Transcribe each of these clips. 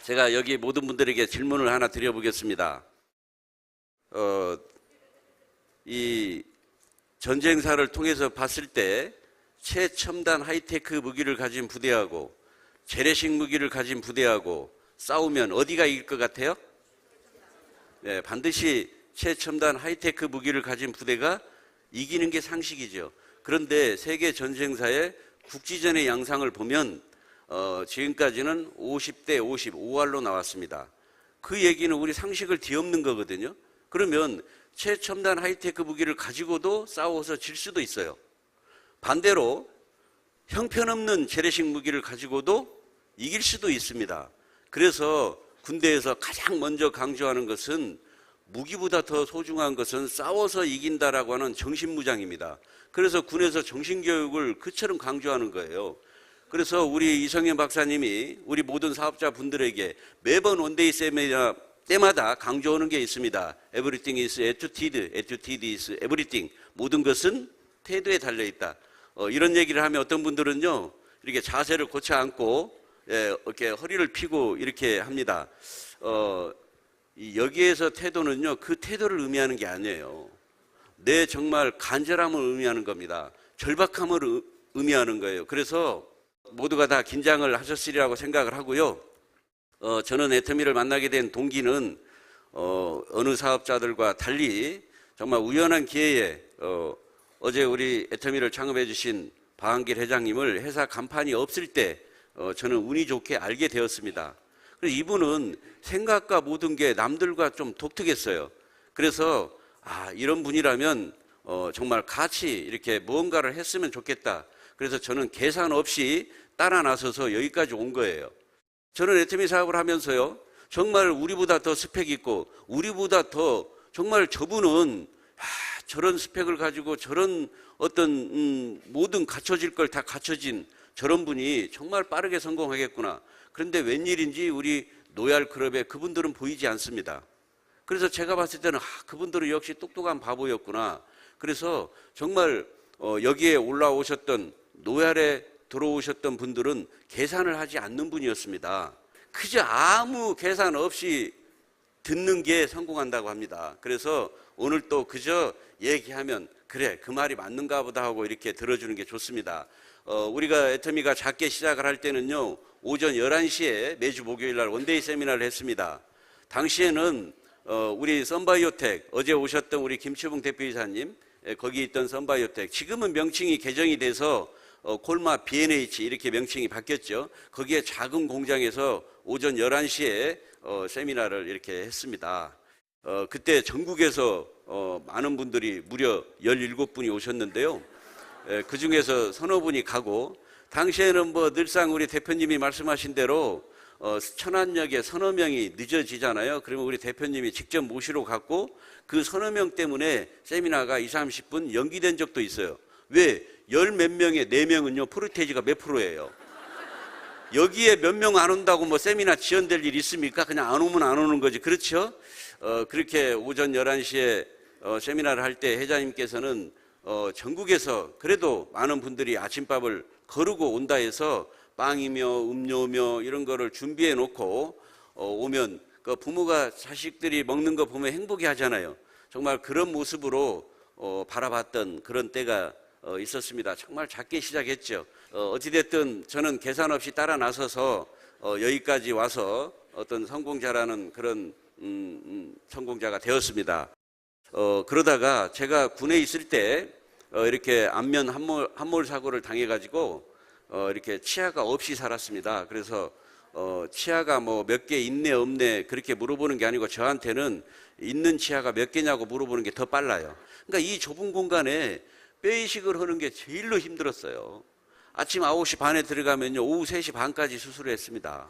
제가 여기 모든 분들에게 질문을 하나 드려보겠습니다. 이 전쟁사를 통해서 봤을 때 최첨단 하이테크 무기를 가진 부대하고 재래식 무기를 가진 부대하고 싸우면 어디가 이길 것 같아요? 네, 반드시 최첨단 하이테크 무기를 가진 부대가 이기는 게 상식이죠. 그런데 세계 전쟁사의 국지전의 양상을 보면 지금까지는 50대 50, 5할로 나왔습니다. 그 얘기는 우리 상식을 뒤엎는 거거든요. 그러면 최첨단 하이테크 무기를 가지고도 싸워서 질 수도 있어요. 반대로 형편없는 재래식 무기를 가지고도 이길 수도 있습니다. 그래서 군대에서 가장 먼저 강조하는 것은 무기보다 더 소중한 것은 싸워서 이긴다라고 하는 정신무장입니다. 그래서 군에서 정신교육을 그처럼 강조하는 거예요. 그래서 우리 이성현 박사님이 우리 모든 사업자 분들에게 매번 원데이 세미나 때마다 강조하는 게 있습니다. Everything is attitude, attitude is everything. 모든 것은 태도에 달려있다. 이런 얘기를 하면 어떤 분들은요, 이렇게 자세를 고쳐 앉고, 이렇게 허리를 펴고 이렇게 합니다. 여기에서 태도는요, 그 태도를 의미하는 게 아니에요. 내 정말 간절함을 의미하는 겁니다. 절박함을 의미하는 거예요. 그래서 모두가 다 긴장을 하셨으리라고 생각을 하고요. 저는 애터미를 만나게 된 동기는 어느 사업자들과 달리 정말 우연한 기회에 어제 우리 애터미를 창업해 주신 박한길 회장님을 회사 간판이 없을 때 저는 운이 좋게 알게 되었습니다. 그래서 이분은 생각과 모든 게 남들과 좀 독특했어요. 그래서 이런 분이라면 정말 같이 이렇게 무언가를 했으면 좋겠다. 그래서 저는 계산 없이 따라 나서서 여기까지 온 거예요. 저는 애터미 사업을 하면서요, 정말 우리보다 더 스펙 있고 우리보다 더 정말 저분은 저런 스펙을 가지고 저런 어떤 모든 갖춰질 걸 다 갖춰진 저런 분이 정말 빠르게 성공하겠구나. 그런데 웬일인지 우리 노얄 클럽에 그분들은 보이지 않습니다. 그래서 제가 봤을 때는 그분들은 역시 똑똑한 바보였구나. 그래서 정말 여기에 올라오셨던 노얄에 들어오셨던 분들은 계산을 하지 않는 분이었습니다. 그저 아무 계산 없이 듣는 게 성공한다고 합니다. 그래서 오늘 또 그저 얘기하면 그래 그 말이 맞는가 보다 하고 이렇게 들어주는 게 좋습니다. 우리가 애터미가 작게 시작을 할 때는요, 오전 11시에 매주 목요일 날 원데이 세미나를 했습니다. 당시에는 우리 썬바이오텍, 어제 오셨던 우리 김치봉 대표이사님, 거기 있던 썬바이오텍, 지금은 명칭이 개정이 돼서 콜마 B&H 이렇게 명칭이 바뀌었죠. 거기에 작은 공장에서 오전 11시에 세미나를 이렇게 했습니다. 그때 전국에서 많은 분들이 무려 17분이 오셨는데요. 그 중에서 서너 분이 가고, 당시에는 늘상 우리 대표님이 말씀하신 대로 천안역에 서너 명이 늦어지잖아요. 그러면 우리 대표님이 직접 모시러 갔고 그 서너 명 때문에 세미나가 20, 30분 연기된 적도 있어요. 왜? 열 몇 명에 4명은요 포르테이지가 몇 프로예요. 여기에 몇 명 안 온다고 세미나 지연될 일 있습니까? 그냥 안 오면 안 오는 거지. 그렇죠? 그렇게 오전 11시에 세미나를 할 때 회장님께서는 전국에서 그래도 많은 분들이 아침밥을 거르고 온다 해서 빵이며 음료며 이런 거를 준비해 놓고 오면 그 부모가 자식들이 먹는 거 보면 행복해 하잖아요. 정말 그런 모습으로 바라봤던 그런 때가 있었습니다. 정말 작게 시작했죠. 어찌됐든 저는 계산 없이 따라 나서서 여기까지 와서 어떤 성공자라는 그런 성공자가 되었습니다. 그러다가 제가 군에 있을 때 이렇게 안면 함몰 사고를 당해가지고 이렇게 치아가 없이 살았습니다. 그래서 치아가 몇 개 있네 없네 그렇게 물어보는 게 아니고 저한테는 있는 치아가 몇 개냐고 물어보는 게 더 빨라요. 그러니까 이 좁은 공간에 뼈이식을 하는 게 제일로 힘들었어요. 아침 9시 반에 들어가면요 오후 3시 반까지 수술을 했습니다.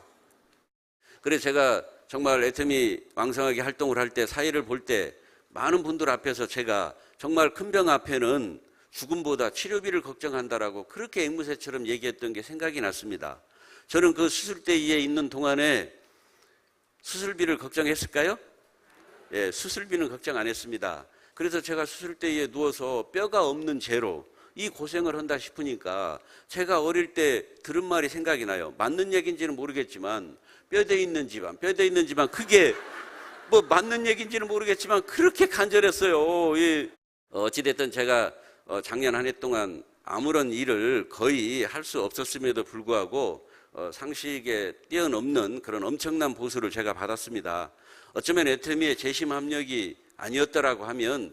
그래서 제가 정말 애터미 왕성하게 활동을 할 때, 사회를 볼 때 많은 분들 앞에서 제가 정말 큰 병 앞에는 죽음보다 치료비를 걱정한다라고 그렇게 앵무새처럼 얘기했던 게 생각이 났습니다. 저는 그 수술대에 있는 동안에 수술비를 걱정했을까요? 예, 수술비는 걱정 안 했습니다. 그래서 제가 수술대에 누워서 뼈가 없는 채로 이 고생을 한다 싶으니까 제가 어릴 때 들은 말이 생각이 나요. 맞는 얘기인지는 모르겠지만 뼈대 있는 집안, 뼈대 있는 집안, 그게 뭐 맞는 얘기인지는 모르겠지만 그렇게 간절했어요. 어찌됐든 제가 작년 한 해 동안 아무런 일을 거의 할 수 없었음에도 불구하고 상식에 뛰어넘는 그런 엄청난 보수를 제가 받았습니다. 어쩌면 애터미의 재심 합력이 아니었더라고 하면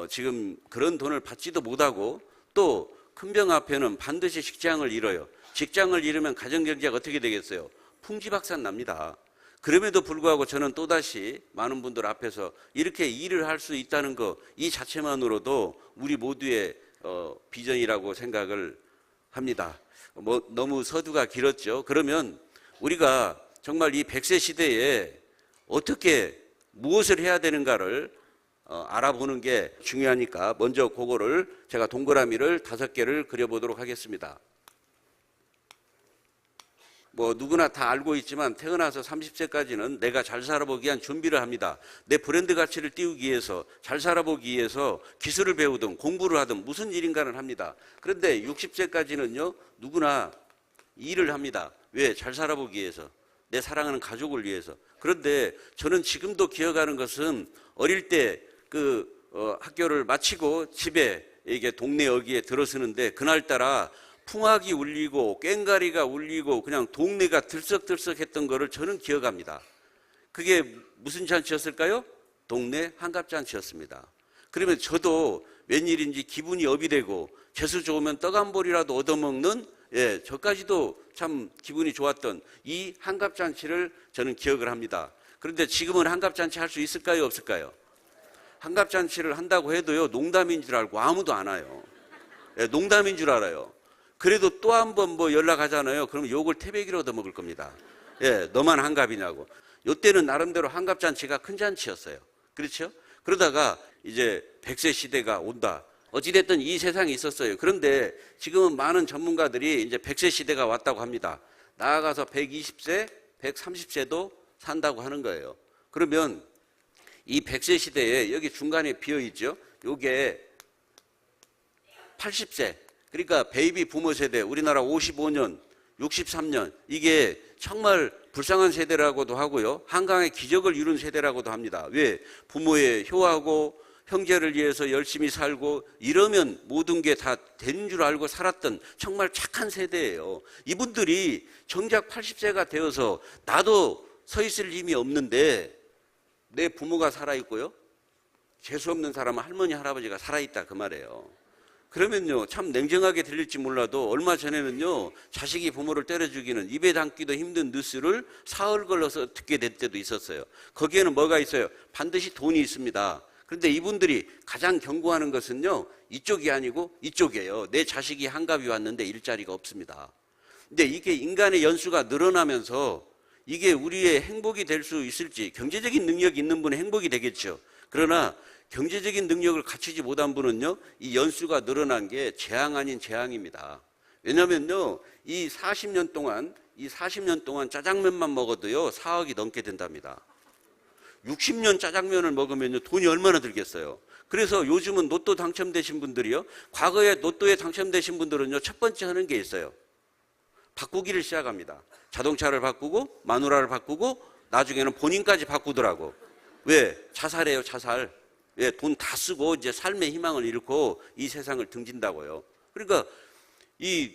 지금 그런 돈을 받지도 못하고 또 큰 병 앞에는 반드시 직장을 잃어요. 직장을 잃으면 가정경제가 어떻게 되겠어요? 풍지박산 납니다. 그럼에도 불구하고 저는 또다시 많은 분들 앞에서 이렇게 일을 할 수 있다는 거, 이 자체만으로도 우리 모두의 비전이라고 생각을 합니다. 뭐 너무 서두가 길었죠. 그러면 우리가 정말 이 100세 시대에 어떻게 무엇을 해야 되는가를 알아보는 게 중요하니까 먼저 그거를 제가 동그라미를 5개를 그려보도록 하겠습니다. 뭐 누구나 다 알고 있지만 태어나서 30세까지는 내가 잘 살아보기 위한 준비를 합니다. 내 브랜드 가치를 띄우기 위해서, 잘 살아보기 위해서 기술을 배우든 공부를 하든 무슨 일인가를 합니다. 그런데 60세까지는요 누구나 일을 합니다. 왜? 잘 살아보기 위해서, 내 사랑하는 가족을 위해서. 그런데 저는 지금도 기억하는 것은 어릴 때 학교를 마치고 집에 이게 동네 여기에 들어서는데 그날따라 풍악이 울리고 꽹가리가 울리고 그냥 동네가 들썩들썩했던 거를 저는 기억합니다. 그게 무슨 잔치였을까요? 동네 한갑잔치였습니다. 그러면 저도 웬일인지 기분이 업이 되고 재수 좋으면 떡 한 볼이라도 얻어먹는, 저까지도 참 기분이 좋았던 이 한갑잔치를 저는 기억을 합니다. 그런데 지금은 한갑잔치 할 수 있을까요? 없을까요? 한갑잔치를 한다고 해도요 농담인 줄 알고 아무도 안 와요. 농담인 줄 알아요. 그래도 또 한 번 뭐 연락하잖아요. 그러면 욕을 태백이로 얻어먹을 겁니다. 너만 한갑이냐고. 요때는 나름대로 한갑잔치가 큰 잔치였어요. 그렇죠? 그러다가 이제 100세 시대가 온다. 어찌됐든 이 세상이 있었어요. 그런데 지금은 많은 전문가들이 이제 100세 시대가 왔다고 합니다. 나아가서 120세, 130세도 산다고 하는 거예요. 그러면 이 100세 시대에 여기 중간에 비어있죠. 요게 80세. 그러니까 베이비 부모 세대, 우리나라 55년, 63년, 이게 정말 불쌍한 세대라고도 하고요. 한강의 기적을 이룬 세대라고도 합니다. 왜? 부모의 효하고 형제를 위해서 열심히 살고 이러면 모든 게 다 된 줄 알고 살았던 정말 착한 세대예요. 이분들이 정작 80세가 되어서 나도 서 있을 힘이 없는데 내 부모가 살아있고요. 재수 없는 사람은 할머니, 할아버지가 살아있다 그 말이에요. 그러면요 참 냉정하게 들릴지 몰라도 얼마 전에는요 자식이 부모를 때려 죽이는 입에 담기도 힘든 뉴스를 사흘 걸러서 듣게 될 때도 있었어요. 거기에는 뭐가 있어요? 반드시 돈이 있습니다. 그런데 이분들이 가장 경고하는 것은요 이쪽이 아니고 이쪽이에요. 내 자식이 한갑이 왔는데 일자리가 없습니다. 근데 이게 인간의 연수가 늘어나면서 이게 우리의 행복이 될 수 있을지, 경제적인 능력이 있는 분은 행복이 되겠죠. 그러나 경제적인 능력을 갖추지 못한 분은요 이 연수가 늘어난 게 재앙 아닌 재앙입니다. 왜냐면요 이 40년 동안 짜장면만 먹어도요 4억이 넘게 된답니다. 60년 짜장면을 먹으면요 돈이 얼마나 들겠어요. 그래서 요즘은 로또 당첨되신 분들이요, 과거에 로또에 당첨되신 분들은요 첫 번째 하는 게 있어요. 바꾸기를 시작합니다. 자동차를 바꾸고 마누라를 바꾸고 나중에는 본인까지 바꾸더라고. 왜? 자살해요, 자살. 돈 다 쓰고 이제 삶의 희망을 잃고 이 세상을 등진다고요. 그러니까 이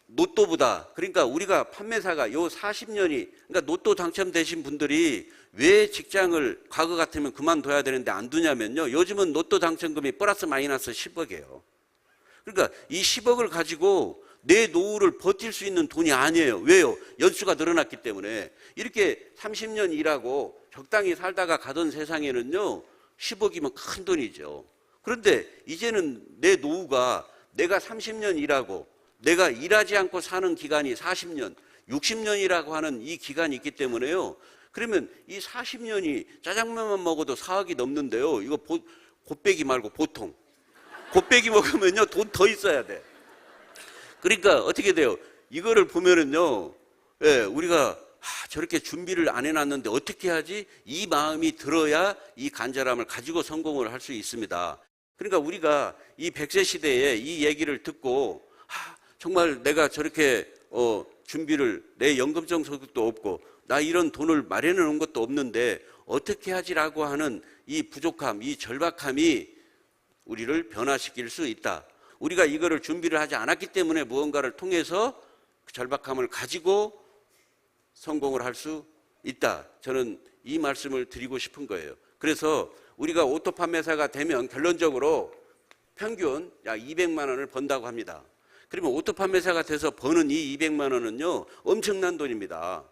로또보다, 그러니까 우리가 판매사가 요 40년이, 그러니까 로또 당첨되신 분들이 왜 직장을 과거 같으면 그만둬야 되는데 안 두냐면요, 요즘은 로또 당첨금이 플러스 마이너스 10억이에요. 그러니까 이 10억을 가지고 내 노후를 버틸 수 있는 돈이 아니에요. 왜요? 연수가 늘어났기 때문에. 이렇게 30년 일하고 적당히 살다가 가던 세상에는요 10억이면 큰 돈이죠. 그런데 이제는 내 노후가 내가 30년 일하고 내가 일하지 않고 사는 기간이 40년, 60년이라고 하는 이 기간이 있기 때문에요. 그러면 이 40년이 짜장면만 먹어도 4억이 넘는데요. 이거 곱빼기 말고 보통. 곱빼기 먹으면요 돈 더 있어야 돼. 그러니까 어떻게 돼요? 이거를 보면은요, 우리가 저렇게 준비를 안 해놨는데 어떻게 하지? 이 마음이 들어야 이 간절함을 가지고 성공을 할 수 있습니다. 그러니까 우리가 이 100세 시대에 이 얘기를 듣고 정말 내가 저렇게 준비를, 내 연금성 소득도 없고 나 이런 돈을 마련해 놓은 것도 없는데 어떻게 하지라고 하는 이 부족함, 이 절박함이 우리를 변화시킬 수 있다. 우리가 이거를 준비를 하지 않았기 때문에 무언가를 통해서 그 절박함을 가지고 성공을 할 수 있다. 저는 이 말씀을 드리고 싶은 거예요. 그래서 우리가 오토 판매사가 되면 결론적으로 평균 약 200만 원을 번다고 합니다. 그러면 오토 판매사가 돼서 버는 이 200만 원은요, 엄청난 돈입니다.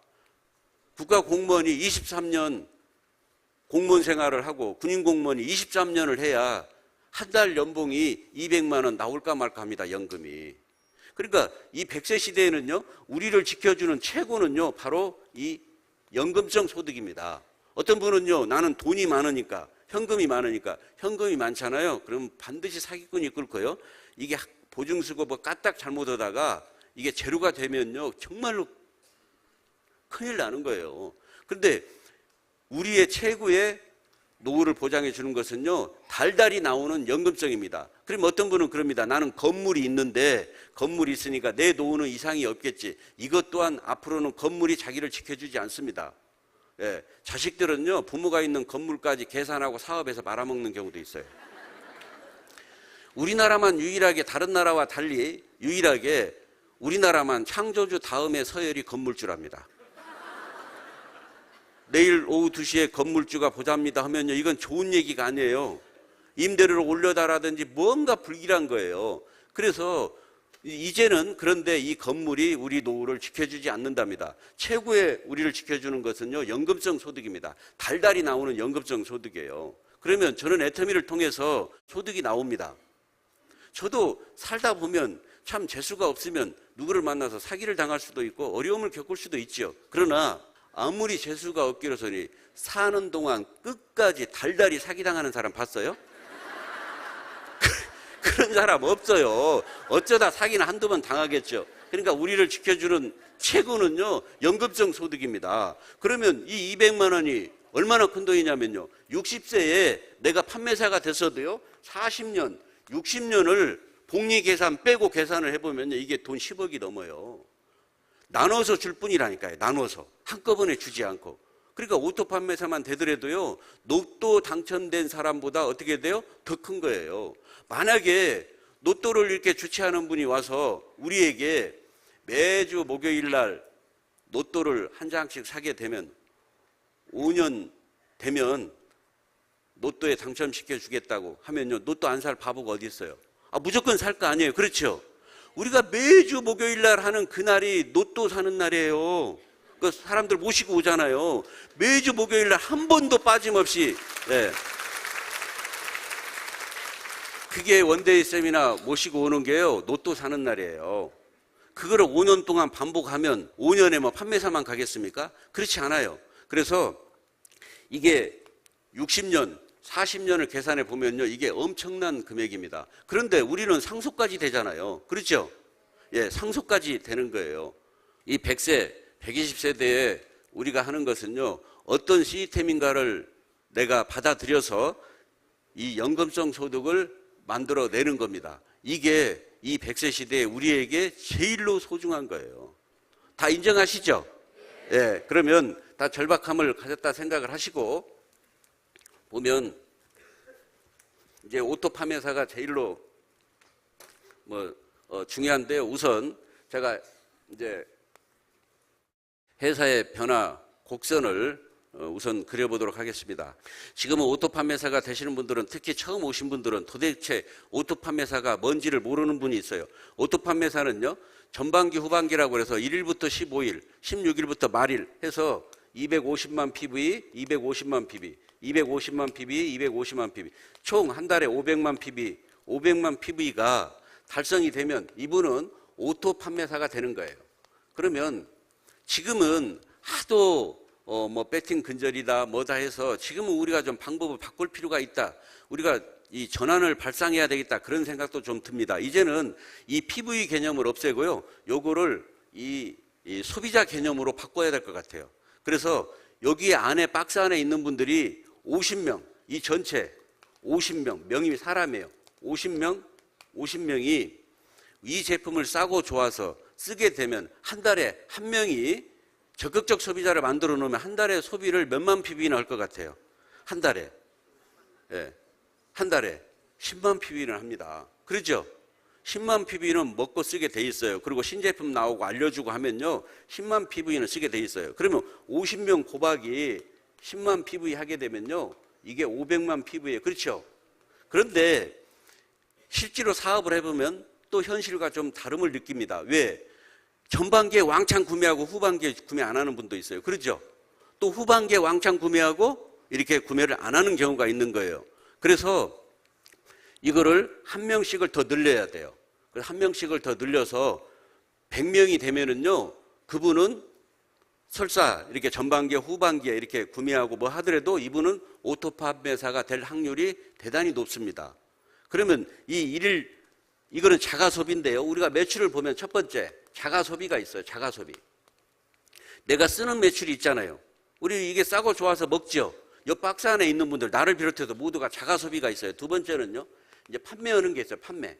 국가 공무원이 23년 공무원 생활을 하고 군인 공무원이 23년을 해야 한 달 연봉이 200만 원 나올까 말까 합니다, 연금이. 그러니까 이 100세 시대에는요, 우리를 지켜주는 최고는요, 바로 이 연금성 소득입니다. 어떤 분은요, 나는 돈이 많으니까, 현금이 많으니까, 현금이 많잖아요. 그럼 반드시 사기꾼이 이끌 거예요. 이게 보증수고 뭐 까딱 잘못하다가 이게 제로가 되면요, 정말로 큰일 나는 거예요. 그런데 우리의 최고의 노후를 보장해 주는 것은요, 달달이 나오는 연금성입니다. 그럼 어떤 분은 그럽니다. 나는 건물이 있는데 건물이 있으니까 내 노후는 이상이 없겠지. 이것 또한 앞으로는 건물이 자기를 지켜주지 않습니다. 예, 자식들은요, 부모가 있는 건물까지 계산하고 사업에서 말아먹는 경우도 있어요. 우리나라만 유일하게, 다른 나라와 달리 유일하게 우리나라만 창조주 다음에 서열이 건물주랍니다. 내일 오후 2시에 건물주가 보잡니다 하면요, 이건 좋은 얘기가 아니에요. 임대료를 올려달라든지 뭔가 불길한 거예요. 그래서 이제는, 그런데 이 건물이 우리 노후를 지켜주지 않는답니다. 최고의 우리를 지켜주는 것은요, 연금성 소득입니다. 달달이 나오는 연금성 소득이에요. 그러면 저는 애터미를 통해서 소득이 나옵니다. 저도 살다 보면 참 재수가 없으면 누구를 만나서 사기를 당할 수도 있고 어려움을 겪을 수도 있죠. 그러나 아무리 재수가 없기로서니 사는 동안 끝까지 달달이 사기당하는 사람 봤어요? 그런 사람 없어요. 어쩌다 사기는 한두 번 당하겠죠. 그러니까 우리를 지켜주는 최고는요, 연금성 소득입니다. 그러면 이 200만 원이 얼마나 큰 돈이냐면요, 60세에 내가 판매사가 됐어도요, 40년, 60년을 복리 계산 빼고 계산을 해보면요, 이게 돈 10억이 넘어요. 나눠서 줄 뿐이라니까요. 나눠서. 한꺼번에 주지 않고. 그러니까 오토 판매사만 되더라도요, 로또 당첨된 사람보다 어떻게 돼요? 더 큰 거예요. 만약에 로또를 이렇게 주최하는 분이 와서 우리에게 매주 목요일 날 로또를 한 장씩 사게 되면 5년 되면 로또에 당첨시켜 주겠다고 하면요, 로또 안 살 바보가 어디 있어요? 무조건 살 거 아니에요. 그렇죠? 우리가 매주 목요일 날 하는 그날이 로또 사는 날이에요. 그 사람들 모시고 오잖아요. 매주 목요일 날 한 번도 빠짐없이. 네. 그게 원데이 세미나 모시고 오는 게요, 로또 사는 날이에요. 그거를 5년 동안 반복하면 5년에 뭐 판매사만 가겠습니까? 그렇지 않아요. 그래서 이게 60년, 40년을 계산해 보면요, 이게 엄청난 금액입니다. 그런데 우리는 상속까지 되잖아요. 그렇죠? 예, 상속까지 되는 거예요. 이 100세, 120세대에 우리가 하는 것은요, 어떤 시스템인가를 내가 받아들여서 이 연금성 소득을 만들어내는 겁니다. 이게 이 100세 시대에 우리에게 제일로 소중한 거예요. 다 인정하시죠? 예, 그러면 다 절박함을 가졌다 생각을 하시고 보면 이제 오토 판매사가 제일로 중요한데, 우선 제가 이제 회사의 변화 곡선을 우선 그려보도록 하겠습니다. 지금은 오토 판매사가 되시는 분들은, 특히 처음 오신 분들은 도대체 오토 판매사가 뭔지를 모르는 분이 있어요. 오토 판매사는요, 전반기 후반기라고 해서 1일부터 15일, 16일부터 말일 해서 250만 PV, 250만 PV, 250만 PV, 250만 PV, 총 한 달에 500만 PV, 500만 PV가 달성이 되면 이분은 오토 판매사가 되는 거예요. 그러면 지금은 하도 배팅 근절이다 뭐다 해서 지금은 우리가 좀 방법을 바꿀 필요가 있다. 우리가 이 전환을 발상해야 되겠다, 그런 생각도 좀 듭니다. 이제는 이 PV 개념을 없애고요, 요거를 이 소비자 개념으로 바꿔야 될 것 같아요. 그래서 여기 안에 박스 안에 있는 분들이 50명, 이 전체 50명, 명이 사람이에요. 50명이 이 제품을 싸고 좋아서 쓰게 되면 한 달에 한 명이 적극적 소비자를 만들어 놓으면 한 달에 소비를 몇만 PB나 할 것 같아요. 한 달에. 예. 한 달에 10만 PB는 합니다. 그렇죠? 10만 PB는 먹고 쓰게 돼 있어요. 그리고 신제품 나오고 알려주고 하면요. 10만 PB는 쓰게 돼 있어요. 그러면 50명 고박이 10만 PV 하게 되면요. 이게 500만 PV예요. 그렇죠? 그런데 실제로 사업을 해보면 또 현실과 좀 다름을 느낍니다. 왜? 전반기에 왕창 구매하고 후반기에 구매 안 하는 분도 있어요. 그렇죠? 또 후반기에 왕창 구매하고 이렇게 구매를 안 하는 경우가 있는 거예요. 그래서 이거를 한 명씩을 더 늘려야 돼요. 그래서 한 명씩을 더 늘려서 100명이 되면은요, 그분은 설사 이렇게 전반기에 후반기에 이렇게 구매하고 뭐 하더라도 이분은 오토 판매사가 될 확률이 대단히 높습니다. 그러면 이거는 자가소비인데요. 우리가 매출을 보면 첫 번째, 자가소비가 있어요. 자가소비. 내가 쓰는 매출이 있잖아요. 우리 이게 싸고 좋아서 먹죠. 이 박스 안에 있는 분들, 나를 비롯해서 모두가 자가소비가 있어요. 두 번째는요, 이제 판매하는 게 있어요. 판매.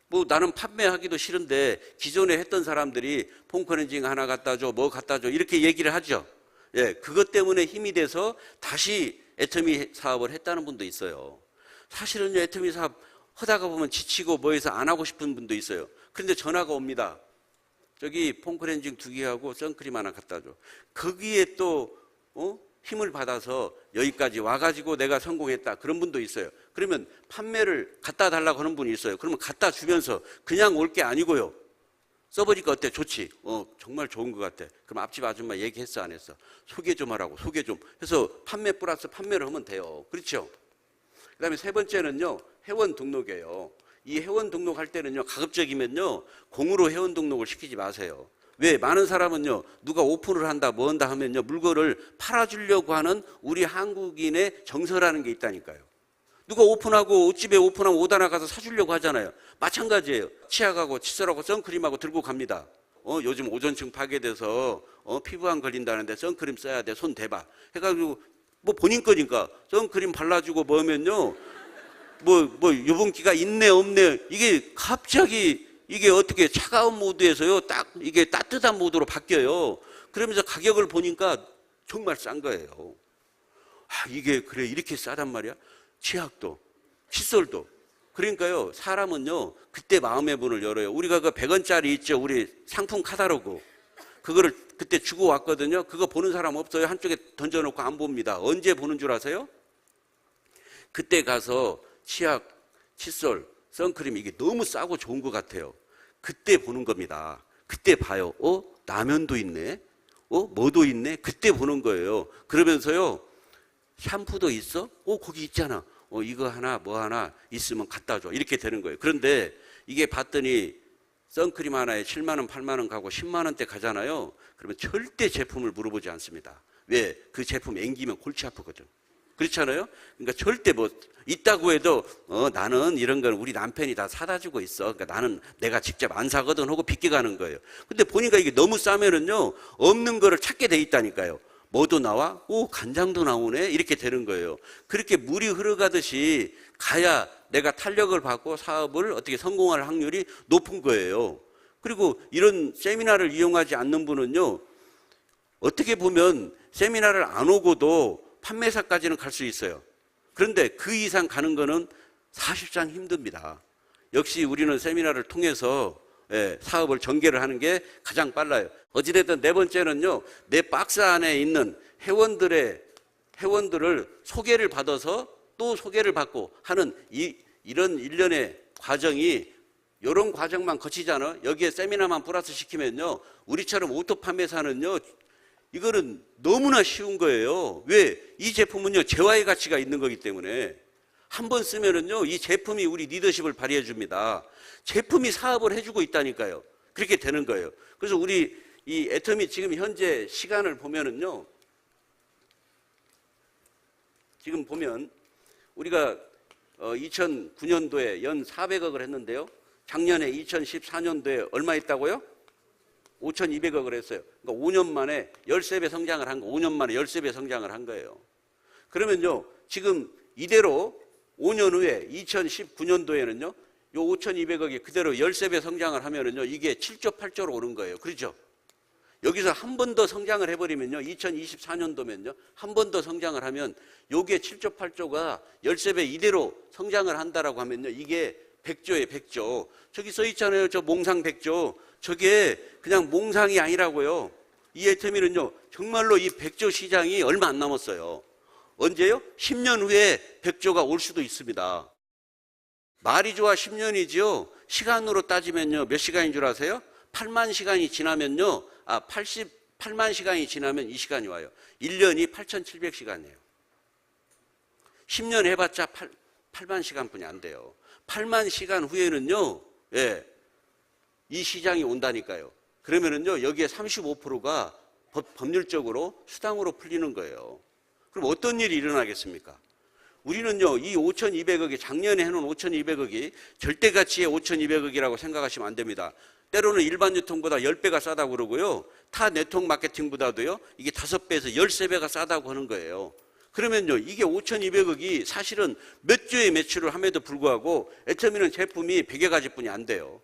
뭐 나는 판매하기도 싫은데 기존에 했던 사람들이 폼클렌징 하나 갖다 줘, 뭐 갖다 줘 이렇게 얘기를 하죠. 예, 그것 때문에 힘이 돼서 다시 애터미 사업을 했다는 분도 있어요. 사실은 애터미 사업 하다가 보면 지치고 뭐해서 안 하고 싶은 분도 있어요. 그런데 전화가 옵니다. 저기 폼클렌징 2개하고 선크림 하나 갖다 줘. 거기에 또 힘을 받아서 여기까지 와가지고 내가 성공했다. 그런 분도 있어요. 그러면 판매를 갖다 달라고 하는 분이 있어요. 그러면 갖다 주면서 그냥 올 게 아니고요. 써보니까 어때? 좋지? 정말 좋은 것 같아. 그럼 앞집 아줌마 얘기했어? 안 했어? 소개 좀 하라고. 소개 좀 해서 판매 플러스 판매를 하면 돼요. 그렇죠? 그 다음에 세 번째는요, 회원 등록이에요. 이 회원 등록할 때는요, 가급적이면요, 공으로 회원 등록을 시키지 마세요. 왜? 많은 사람은요, 누가 오픈을 한다, 뭐 한다 하면요, 물건을 팔아주려고 하는 우리 한국인의 정서라는 게 있다니까요. 누가 오픈하고, 옷집에 오픈하면 옷 하나 가서 사주려고 하잖아요. 마찬가지예요. 치약하고 칫솔하고 선크림하고 들고 갑니다. 요즘 오존층 파괴돼서, 피부암 걸린다는데 선크림 써야 돼. 손 대봐. 해가지고, 뭐 본인 거니까 선크림 발라주고 뭐면요, 유분기가 있네, 없네. 이게 갑자기 이게 어떻게 차가운 모드에서요, 딱 이게 따뜻한 모드로 바뀌어요. 그러면서 가격을 보니까 정말 싼 거예요. 이게 그래, 이렇게 싸단 말이야? 치약도, 칫솔도. 그러니까요, 사람은요, 그때 마음의 문을 열어요. 우리가 그 100원짜리 있죠, 우리 상품 카탈로그. 그거를 그때 주고 왔거든요. 그거 보는 사람 없어요. 한쪽에 던져놓고 안 봅니다. 언제 보는 줄 아세요? 그때 가서 치약, 칫솔, 선크림 이게 너무 싸고 좋은 것 같아요. 그때 보는 겁니다. 그때 봐요. 라면도 있네. 뭐도 있네. 그때 보는 거예요. 그러면서요, 샴푸도 있어? 거기 있잖아. 이거 하나 뭐 하나 있으면 갖다 줘. 이렇게 되는 거예요. 그런데 이게 봤더니 선크림 하나에 7만 원, 8만 원 가고 10만 원대 가잖아요. 그러면 절대 제품을 물어보지 않습니다. 왜? 그 제품 앵기면 골치 아프거든. 그렇잖아요? 그러니까 절대 뭐 있다고 해도 나는 이런 건 우리 남편이 다 사다 주고 있어. 그러니까 나는 내가 직접 안 사거든 하고 비껴가는 거예요. 근데 보니까 이게 너무 싸면은요, 없는 거를 찾게 돼 있다니까요. 뭐도 나와? 간장도 나오네? 이렇게 되는 거예요. 그렇게 물이 흘러가듯이 가야 내가 탄력을 받고 사업을 어떻게 성공할 확률이 높은 거예요. 그리고 이런 세미나를 이용하지 않는 분은요, 어떻게 보면 세미나를 안 오고도 판매사까지는 갈 수 있어요. 그런데 그 이상 가는 거는 사실상 힘듭니다. 역시 우리는 세미나를 통해서 사업을 전개를 하는 게 가장 빨라요. 어찌됐든 네 번째는요, 내 박스 안에 있는 회원들을 소개를 받아서 또 소개를 받고 하는 이런 일련의 과정이, 이런 과정만 거치잖아요. 여기에 세미나만 플러스 시키면요, 우리처럼 오토 판매사는요, 이거는 너무나 쉬운 거예요. 왜? 이 제품은요, 재화의 가치가 있는 거기 때문에 한 번 쓰면은요, 이 제품이 우리 리더십을 발휘해 줍니다. 제품이 사업을 해주고 있다니까요. 그렇게 되는 거예요. 그래서 우리 이 애터미 지금 현재 시간을 보면은요, 지금 보면 우리가 2009년도에 연 400억을 했는데요. 작년에 2014년도에 얼마 했다고요? 5,200억을 했어요. 그러니까 5년 만에 13배 성장을 한 거, 5년 만에 13배 성장을 한 거예요. 그러면요, 지금 이대로 5년 후에 2019년도에는요, 요 5,200억이 그대로 13배 성장을 하면은요, 이게 7조 8조로 오른 거예요. 그렇죠? 여기서 한 번 더 성장을 해버리면요, 2024년도면요, 한 번 더 성장을 하면 요게 7조 8조가 13배 이대로 성장을 한다라고 하면요, 이게 100조예요, 100조. 저기 써 있잖아요, 저 몽상 100조. 저게 그냥 몽상이 아니라고요. 이 애터미는요, 정말로 이 100조 시장이 얼마 안 남았어요. 언제요? 10년 후에 100조가 올 수도 있습니다. 말이 좋아 10년이지요. 시간으로 따지면요, 몇 시간인 줄 아세요? 8만 시간이 지나면요, 88만 시간이 지나면 이 시간이 와요. 1년이 8,700시간이에요. 10년 해봤자 8만 시간뿐이 안 돼요. 8만 시간 후에는요, 예, 이 시장이 온다니까요. 그러면은요, 여기에 35%가 법률적으로 수당으로 풀리는 거예요. 그럼 어떤 일이 일어나겠습니까? 우리는요, 이 5,200억이, 작년에 해놓은 5,200억이 절대가치의 5,200억이라고 생각하시면 안 됩니다. 때로는 일반 유통보다 10배가 싸다고 그러고요, 타 네트워크 마케팅보다도요, 이게 5배에서 13배가 싸다고 하는 거예요. 그러면요, 이게 5,200억이 사실은 몇 조의 매출을 함에도 불구하고 애터미는 제품이 100여 가지뿐이 안 돼요.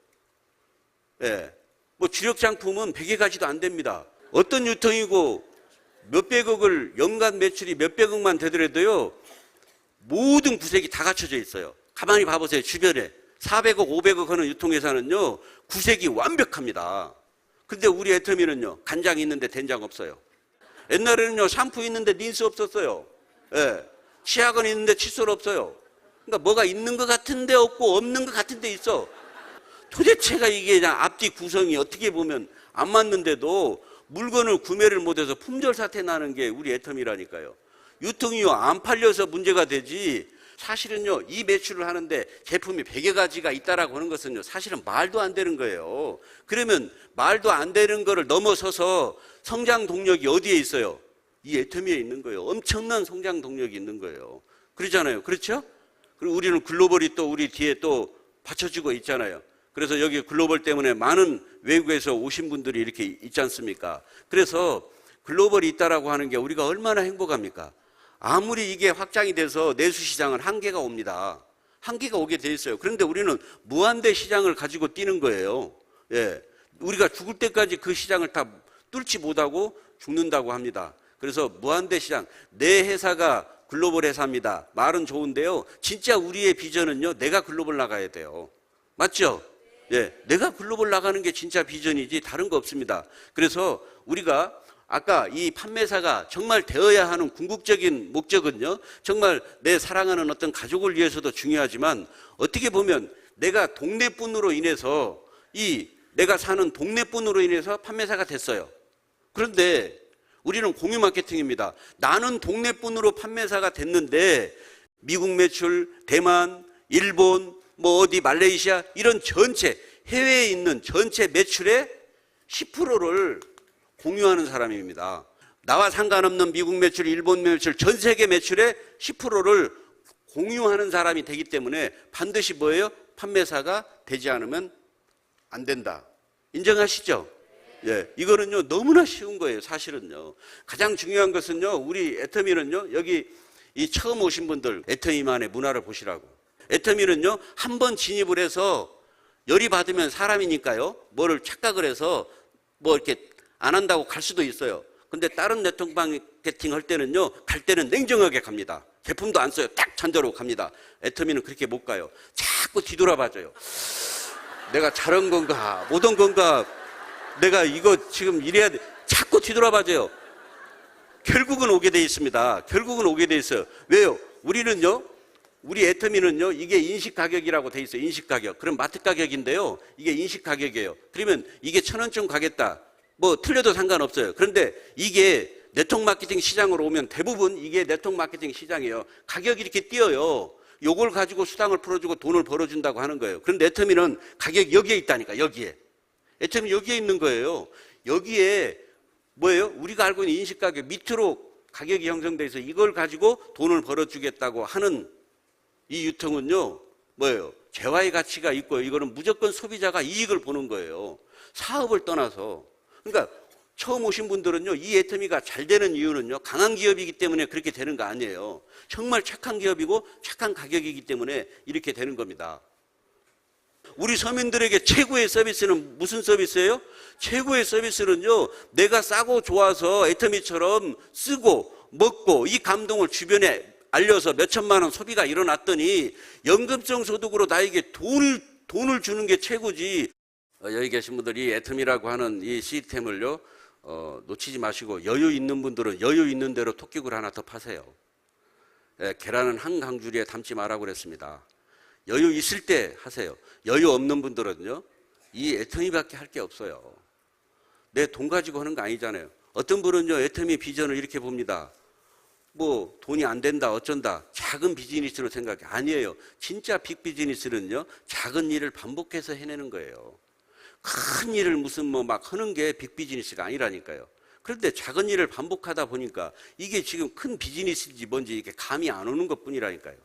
예. 뭐 주력 상품은 100여 가지도 안 됩니다. 어떤 유통이고 몇백억을 연간 매출이 몇백억만 되더라도요, 모든 구색이 다 갖춰져 있어요. 가만히 봐보세요. 주변에 400억, 500억 하는 유통회사는요, 구색이 완벽합니다. 근데 우리 애터미는요, 간장 있는데 된장 없어요. 옛날에는요, 샴푸 있는데 린스 없었어요. 예. 치약은 있는데 칫솔 없어요. 그러니까 뭐가 있는 것 같은데 없고 없는 것 같은데 있어. 도대체가 이게 그냥 앞뒤 구성이 어떻게 보면 안 맞는데도 물건을 구매를 못해서 품절 사태 나는 게 우리 애터미라니까요. 유통이요, 안 팔려서 문제가 되지, 사실은요, 이 매출을 하는데 제품이 100여 가지가 있다라고 하는 것은요, 사실은 말도 안 되는 거예요. 그러면 말도 안 되는 거를 넘어서서 성장 동력이 어디에 있어요? 이 애터미에 있는 거예요. 엄청난 성장 동력이 있는 거예요. 그러잖아요. 그렇죠? 그리고 우리는 글로벌이 또 우리 뒤에 또 받쳐주고 있잖아요. 그래서 여기 글로벌 때문에 많은 외국에서 오신 분들이 이렇게 있지 않습니까? 그래서 글로벌이 있다라고 하는 게 우리가 얼마나 행복합니까? 아무리 이게 확장이 돼서 내수시장은 한계가 옵니다. 한계가 오게 돼 있어요. 그런데 우리는 무한대 시장을 가지고 뛰는 거예요. 예. 우리가 죽을 때까지 그 시장을 다 뚫지 못하고 죽는다고 합니다. 그래서 무한대 시장, 내 회사가 글로벌 회사입니다. 말은 좋은데요, 진짜 우리의 비전은요, 내가 글로벌 나가야 돼요. 맞죠? 예, 내가 글로벌 나가는 게 진짜 비전이지 다른 거 없습니다. 그래서 우리가 아까 이 판매사가 정말 되어야 하는 궁극적인 목적은요, 정말 내 사랑하는 어떤 가족을 위해서도 중요하지만, 어떻게 보면 내가 동네뿐으로 인해서, 내가 사는 동네뿐으로 인해서 판매사가 됐어요. 그런데 우리는 공유 마케팅입니다. 나는 동네뿐으로 판매사가 됐는데 미국 매출, 대만, 일본, 뭐 어디 말레이시아, 이런 전체 해외에 있는 전체 매출의 10%를 공유하는 사람입니다. 나와 상관없는 미국 매출, 일본 매출, 전 세계 매출의 10%를 공유하는 사람이 되기 때문에 반드시 뭐예요? 판매사가 되지 않으면 안 된다. 인정하시죠? 예, 이거는요, 너무나 쉬운 거예요, 사실은요. 가장 중요한 것은요, 우리 애터미는요, 여기 이 처음 오신 분들, 애터미만의 문화를 보시라고. 애터미는요, 한번 진입을 해서 열이 받으면 사람이니까요, 뭐를 착각을 해서 뭐 이렇게 안 한다고 갈 수도 있어요. 근데 다른 네트워크 마케팅 할 때는요, 갈 때는 냉정하게 갑니다. 제품도 안 써요. 딱 잔대로 갑니다. 애터미는 그렇게 못 가요. 자꾸 뒤돌아봐줘요. 내가 잘한 건가, 못한 건가, 내가 이거 지금 이래야 돼. 자꾸 뒤돌아봐줘요. 결국은 오게 돼 있습니다. 결국은 오게 돼 있어요. 왜요? 우리는요, 우리 애터미는요, 이게 인식 가격이라고 돼 있어요. 인식 가격. 그럼 마트 가격인데요, 이게 인식 가격이에요. 그러면 이게 1,000원쯤 가겠다. 뭐 틀려도 상관없어요. 그런데 이게 네트워크 마케팅 시장으로 오면 대부분 이게 네트워크 마케팅 시장이에요. 가격이 이렇게 뛰어요. 요걸 가지고 수당을 풀어주고 돈을 벌어준다고 하는 거예요. 그런데 애터미는 가격이 여기에 있다니까, 여기에. 애터미 여기에 있는 거예요. 여기에 뭐예요? 우리가 알고 있는 인식 가격 밑으로 가격이 형성돼 있어 이걸 가지고 돈을 벌어주겠다고 하는 이 유통은요, 뭐예요? 재화의 가치가 있고, 이거는 무조건 소비자가 이익을 보는 거예요. 사업을 떠나서. 그러니까 처음 오신 분들은요, 이 애터미가 잘 되는 이유는요, 강한 기업이기 때문에 그렇게 되는 거 아니에요. 정말 착한 기업이고 착한 가격이기 때문에 이렇게 되는 겁니다. 우리 서민들에게 최고의 서비스는 무슨 서비스예요? 최고의 서비스는요, 내가 싸고 좋아서 애터미처럼 쓰고 먹고 이 감동을 주변에 알려서 몇 천만 원 소비가 일어났더니 연금성 소득으로 나에게 돈을 주는 게 최고지. 여기 계신 분들이 애터미라고 하는 이 시스템을요, 놓치지 마시고 여유 있는 분들은 여유 있는 대로 토끼굴 하나 더 파세요. 계란은 한 강주리에 담지 말라고 그랬습니다. 여유 있을 때 하세요. 여유 없는 분들은요, 이 애터미밖에 할 게 없어요. 내 돈 가지고 하는 거 아니잖아요. 어떤 분은요, 애터미 비전을 이렇게 봅니다. 뭐 돈이 안 된다 어쩐다, 작은 비즈니스로 생각해. 아니에요. 진짜 빅 비즈니스는요, 작은 일을 반복해서 해내는 거예요. 큰 일을 무슨 뭐 막 하는 게 빅 비즈니스가 아니라니까요. 그런데 작은 일을 반복하다 보니까 이게 지금 큰 비즈니스인지 뭔지 이렇게 감이 안 오는 것 뿐이라니까요.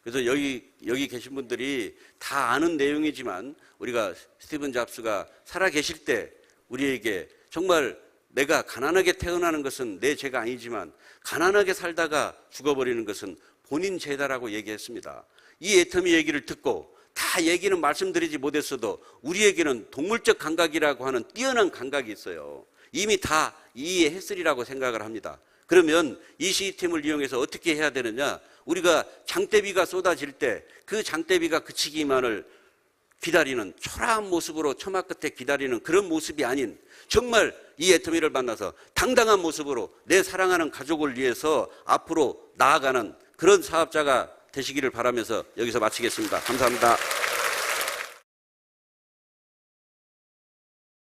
그래서 여기 계신 분들이 다 아는 내용이지만 우리가 스티븐 잡스가 살아 계실 때 우리에게 정말 내가 가난하게 태어나는 것은 내 죄가 아니지만 가난하게 살다가 죽어버리는 것은 본인 죄다라고 얘기했습니다. 이 애터미 얘기를 듣고 다 얘기는 말씀드리지 못했어도 우리에게는 동물적 감각이라고 하는 뛰어난 감각이 있어요. 이미 다 이해했으리라고 생각을 합니다. 그러면 이 시스템을 이용해서 어떻게 해야 되느냐? 우리가 장대비가 쏟아질 때 그 장대비가 그치기만을 기다리는 초라한 모습으로 처마 끝에 기다리는 그런 모습이 아닌 정말 이 애터미를 만나서 당당한 모습으로 내 사랑하는 가족을 위해서 앞으로 나아가는 그런 사업자가 되시기를 바라면서 여기서 마치겠습니다. 감사합니다.